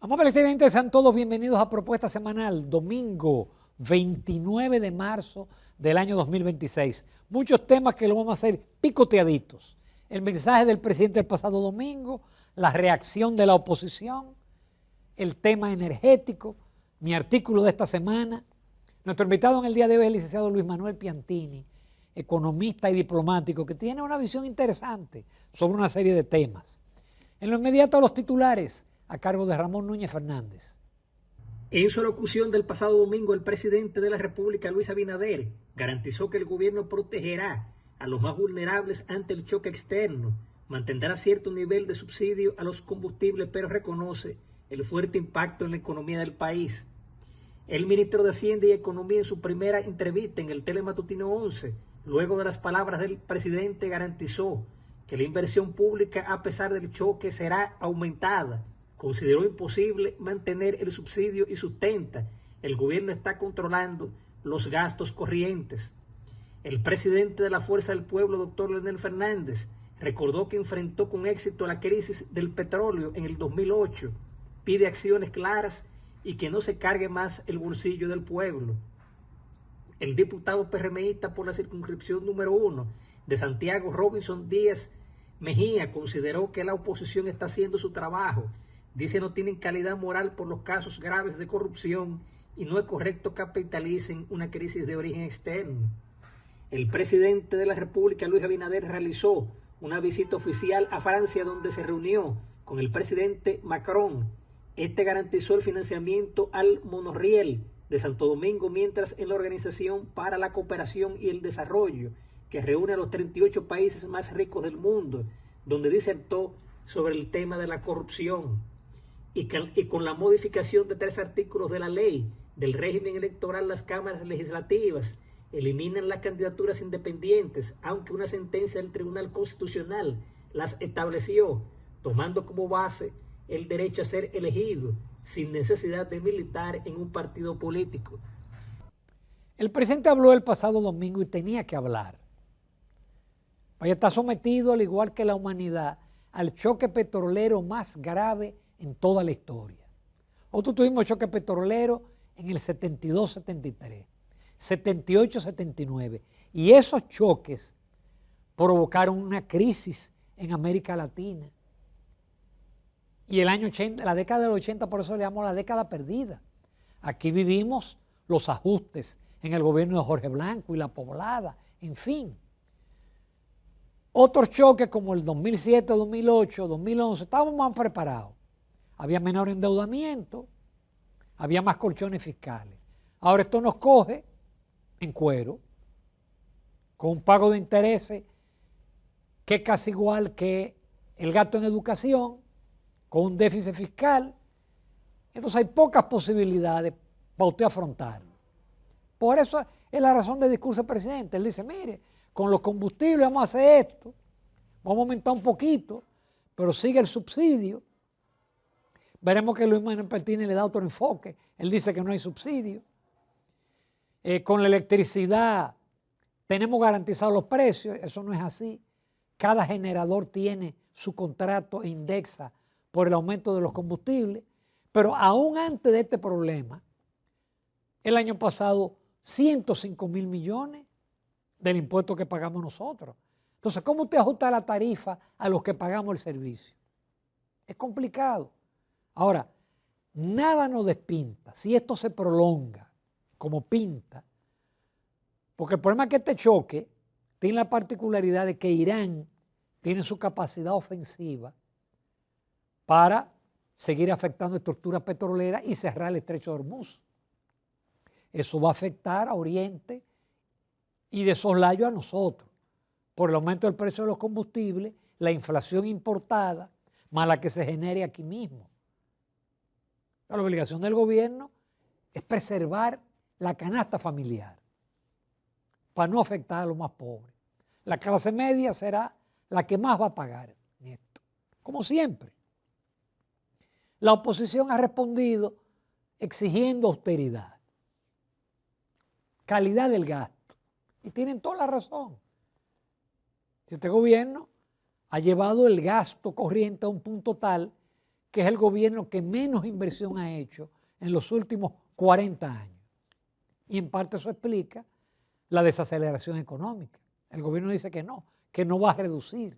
Amables televidentes, sean todos bienvenidos a Propuesta Semanal, domingo 29 de marzo del año 2026. Muchos temas que lo vamos a hacer picoteaditos. El mensaje del presidente el pasado domingo, la reacción de la oposición, el tema energético, mi artículo de esta semana. Nuestro invitado en el día de hoy es el licenciado Luis Manuel Piantini, economista y diplomático, que tiene una visión interesante sobre una serie de temas. En lo inmediato, los titulares, a cargo de Ramón Núñez Fernández. En su locución del pasado domingo, el presidente de la República, Luis Abinader, garantizó que el gobierno protegerá a los más vulnerables ante el choque externo, mantendrá cierto nivel de subsidio a los combustibles, pero reconoce el fuerte impacto en la economía del país. El ministro de Hacienda y Economía, en su primera entrevista en el Telematutino 11, luego de las palabras del presidente, garantizó que la inversión pública, a pesar del choque, será aumentada. Consideró imposible mantener el subsidio y sustenta: el gobierno está controlando los gastos corrientes. El presidente de la Fuerza del Pueblo, doctor Leonel Fernández, recordó que enfrentó con éxito la crisis del petróleo en el 2008. Pide acciones claras y que no se cargue más el bolsillo del pueblo. El diputado PRMista por la circunscripción número 1 de Santiago, Robinson Díaz Mejía, consideró que la oposición está haciendo su trabajo. Dice no tienen calidad moral por los casos graves de corrupción y no es correcto capitalicen una crisis de origen externo. El presidente de la República, Luis Abinader, realizó una visita oficial a Francia, donde se reunió con el presidente Macron. Este garantizó el financiamiento al monorriel de Santo Domingo, mientras en la Organización para la Cooperación y el Desarrollo, que reúne a los 38 países más ricos del mundo, donde disertó sobre el tema de la corrupción. Y con la modificación de 3 artículos de la ley del régimen electoral, las cámaras legislativas eliminan las candidaturas independientes, aunque una sentencia del Tribunal Constitucional las estableció, tomando como base el derecho a ser elegido sin necesidad de militar en un partido político. El presidente habló el pasado domingo y tenía que hablar. Vaya, está sometido, al igual que la humanidad, al choque petrolero más grave en toda la historia. Nosotros tuvimos choque petrolero en el 72-73, 78-79, y esos choques provocaron una crisis en América Latina. Y el año 80, la década del 80, por eso le llamamos la década perdida. Aquí vivimos los ajustes en el gobierno de Jorge Blanco y la Poblada, en fin. Otros choques como el 2007, 2008, 2011, estábamos más preparados. Había menor endeudamiento, había más colchones fiscales. Ahora esto nos coge en cuero, con un pago de intereses que es casi igual que el gasto en educación, con un déficit fiscal. Entonces hay pocas posibilidades para usted afrontarlo. Por eso es la razón del discurso del presidente. Él dice, mire, con los combustibles vamos a hacer esto, vamos a aumentar un poquito, pero sigue el subsidio. Veremos que Luis Manuel Piantini le da otro enfoque. Él dice que no hay subsidio. Con la electricidad tenemos garantizados los precios. Eso no es así. Cada generador tiene su contrato e indexa por el aumento de los combustibles. Pero aún antes de este problema, el año pasado, 105,000 millones del impuesto que pagamos nosotros. Entonces, ¿cómo usted ajusta la tarifa a los que pagamos el servicio? Es complicado. Ahora, nada nos despinta si esto se prolonga como pinta, porque el problema es que este choque tiene la particularidad de que Irán tiene su capacidad ofensiva para seguir afectando estructuras petroleras y cerrar el estrecho de Hormuz. Eso va a afectar a Oriente y de soslayo a nosotros, por el aumento del precio de los combustibles, la inflación importada, más la que se genere aquí mismo. La obligación del gobierno es preservar la canasta familiar para no afectar a los más pobres. La clase media será la que más va a pagar esto, como siempre. La oposición ha respondido exigiendo austeridad, calidad del gasto, y tienen toda la razón. Si este gobierno ha llevado el gasto corriente a un punto tal que es el gobierno que menos inversión ha hecho en los últimos 40 años. Y en parte eso explica la desaceleración económica. El gobierno dice que no va a reducir.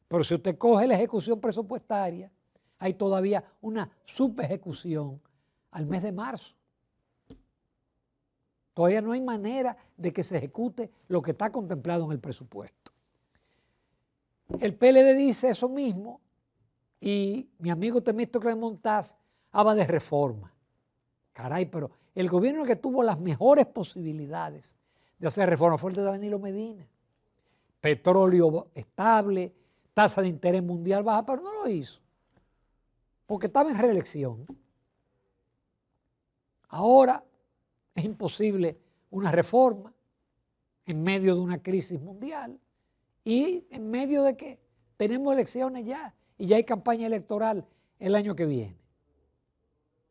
Pero si usted coge la ejecución presupuestaria, hay todavía una subejecución al mes de marzo. Todavía no hay manera de que se ejecute lo que está contemplado en el presupuesto. El PLD dice eso mismo y mi amigo Temístocles Montaz habla de reforma. Caray, pero el gobierno que tuvo las mejores posibilidades de hacer reforma fue el de Danilo Medina. Petróleo estable, tasa de interés mundial baja, pero no lo hizo, porque estaba en reelección. Ahora es imposible una reforma en medio de una crisis mundial y en medio de que tenemos elecciones ya y ya hay campaña electoral el año que viene.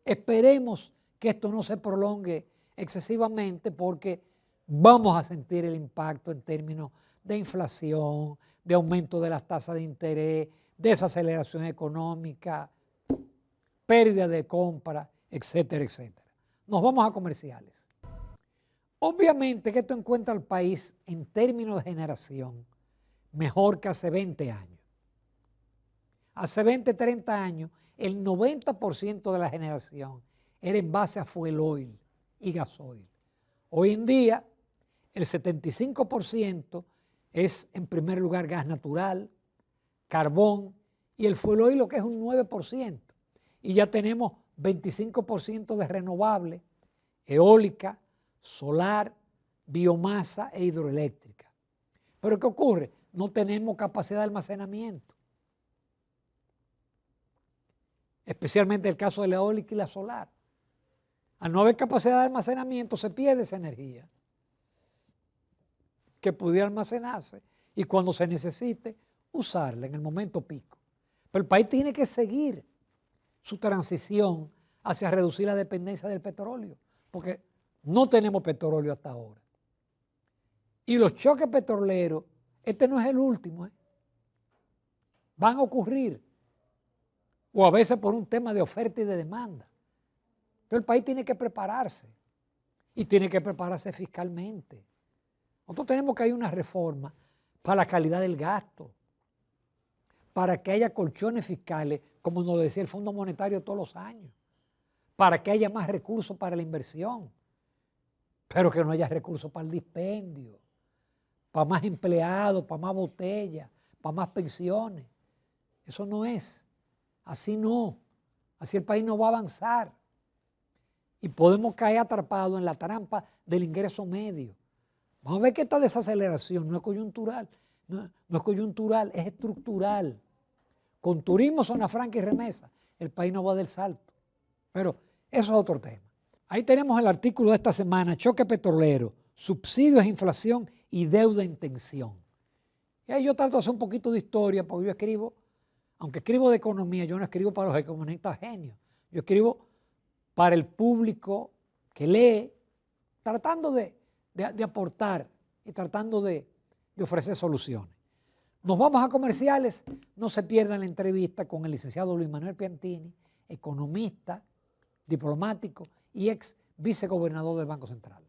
Esperemos que esto no se prolongue excesivamente porque vamos a sentir el impacto en términos de inflación, de aumento de las tasas de interés, desaceleración económica, pérdida de compra, etcétera, etcétera. Nos vamos a comerciales. Obviamente que esto encuentra al país en términos de generación mejor que hace 20 años. Hace 20, 30 años, el 90% de la generación era en base a fuel oil y gasoil. Hoy en día, el 75% es en primer lugar gas natural, carbón y el fuel oil lo que es un 9%. Y ya tenemos 25% de renovable, eólica, solar, biomasa e hidroeléctrica. Pero ¿qué ocurre? No tenemos capacidad de almacenamiento. Especialmente el caso de la eólica y la solar. Al no haber capacidad de almacenamiento se pierde esa energía que pudiera almacenarse y cuando se necesite usarla en el momento pico. Pero el país tiene que seguir su transición hacia reducir la dependencia del petróleo, porque no tenemos petróleo hasta ahora. Y los choques petroleros, este no es el último, van a ocurrir, o a veces por un tema de oferta y de demanda. Pero el país tiene que prepararse y tiene que prepararse fiscalmente. Nosotros tenemos que hay una reforma para la calidad del gasto, para que haya colchones fiscales, como nos decía el Fondo Monetario todos los años, para que haya más recursos para la inversión, pero que no haya recursos para el dispendio, para más empleados, para más botellas, para más pensiones. Eso no es, así no, así el país no va a avanzar y podemos caer atrapados en la trampa del ingreso medio. Vamos a ver que esta desaceleración no es coyuntural, no es coyuntural, es estructural. Con turismo, zona franca y remesa, el país no va del salto. Pero eso es otro tema. Ahí tenemos el artículo de esta semana, choque petrolero, subsidios, inflación y deuda en tensión. Y ahí yo trato de hacer un poquito de historia, porque yo escribo, aunque escribo de economía, yo no escribo para los economistas genios. Yo escribo para el público que lee, tratando de aportar y tratando de ofrecer soluciones. Nos vamos a comerciales, no se pierdan la entrevista con el licenciado Luis Manuel Piantini, economista, diplomático y ex vicegobernador del Banco Central.